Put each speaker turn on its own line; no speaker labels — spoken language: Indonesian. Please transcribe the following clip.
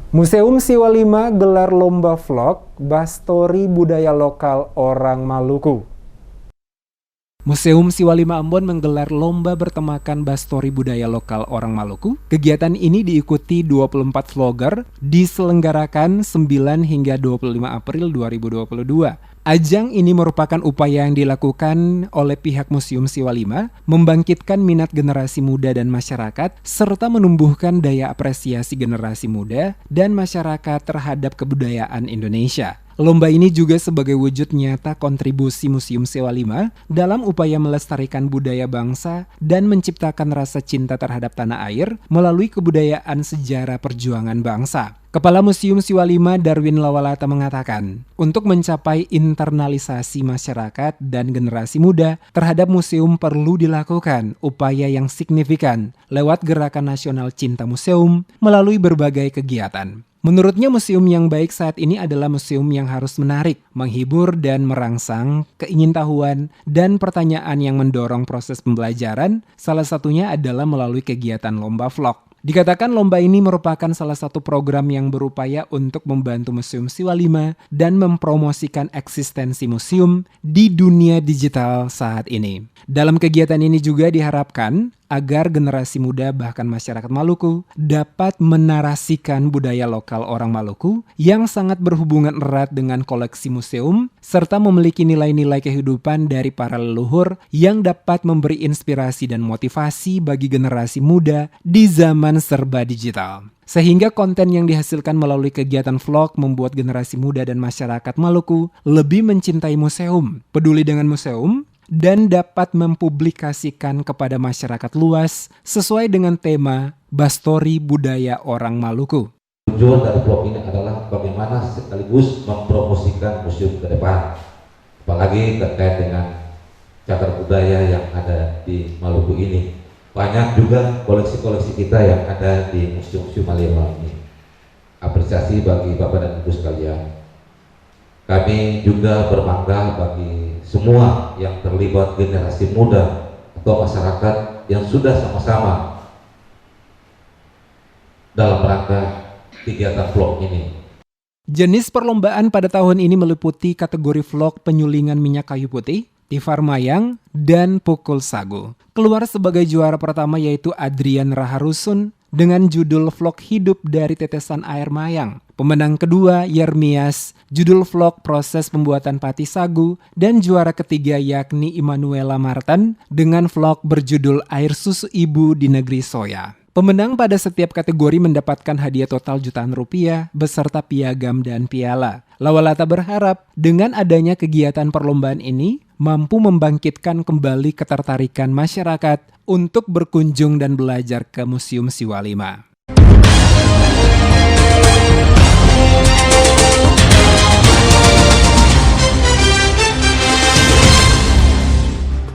Museum Siwa 5 gelar lomba vlog Bastori Budaya Lokal Orang Maluku. Museum Siwa 5 Ambon menggelar lomba bertemakan Bastori Budaya Lokal Orang Maluku. Kegiatan ini diikuti 24 vlogger, diselenggarakan 9 hingga 25 April 2022. Ajang ini merupakan upaya yang dilakukan oleh pihak Museum Siwa 5 membangkitkan minat generasi muda dan masyarakat serta menumbuhkan daya apresiasi generasi muda dan masyarakat terhadap kebudayaan Indonesia. Lomba ini juga sebagai wujud nyata kontribusi Museum Siwa 5 dalam upaya melestarikan budaya bangsa dan menciptakan rasa cinta terhadap tanah air melalui kebudayaan sejarah perjuangan bangsa. Kepala Museum Siwa 5 Darwin Lawalata mengatakan, untuk mencapai internalisasi masyarakat dan generasi muda terhadap museum perlu dilakukan upaya yang signifikan lewat Gerakan Nasional Cinta Museum melalui berbagai kegiatan. Menurutnya museum yang baik saat ini adalah museum yang harus menarik, menghibur dan merangsang keingintahuan dan pertanyaan yang mendorong proses pembelajaran, salah satunya adalah melalui kegiatan lomba vlog. Dikatakan lomba ini merupakan salah satu program yang berupaya untuk membantu Museum Siwa 5 dan mempromosikan eksistensi museum di dunia digital saat ini. Dalam kegiatan ini juga diharapkan agar generasi muda bahkan masyarakat Maluku dapat menarasikan budaya lokal orang Maluku yang sangat berhubungan erat dengan koleksi museum serta memiliki nilai-nilai kehidupan dari para leluhur yang dapat memberi inspirasi dan motivasi bagi generasi muda di zaman serba digital. Sehingga konten yang dihasilkan melalui kegiatan vlog membuat generasi muda dan masyarakat Maluku lebih mencintai museum, peduli dengan museum, dan dapat mempublikasikan kepada masyarakat luas sesuai dengan tema Bastori Budaya Orang Maluku.
Tujuan dari vlog ini adalah bagaimana sekaligus mempromosikan museum ke depan, apalagi terkait dengan cagar budaya yang ada di Maluku ini. Banyak juga koleksi-koleksi kita yang ada di Museum Siwa 5 ini. Apresiasi bagi Bapak dan Ibu sekalian. Kami juga berbangga bagi semua yang terlibat generasi muda atau masyarakat yang sudah sama-sama dalam rangka kegiatan vlog ini.
Jenis perlombaan pada tahun ini meliputi kategori vlog penyulingan minyak kayu putih, tifar mayang, dan pukul sagu. Keluar sebagai juara pertama yaitu Adrian Raharusun dengan judul vlog hidup dari tetesan air mayang. Pemenang kedua Yermias, judul vlog proses pembuatan pati sagu, dan juara ketiga yakni Immanuela Martin dengan vlog berjudul air susu ibu di negeri soya. Pemenang pada setiap kategori mendapatkan hadiah total jutaan rupiah beserta piagam dan piala. Lawalata berharap dengan adanya kegiatan perlombaan ini mampu membangkitkan kembali ketertarikan masyarakat untuk berkunjung dan belajar ke Museum Siwa 5.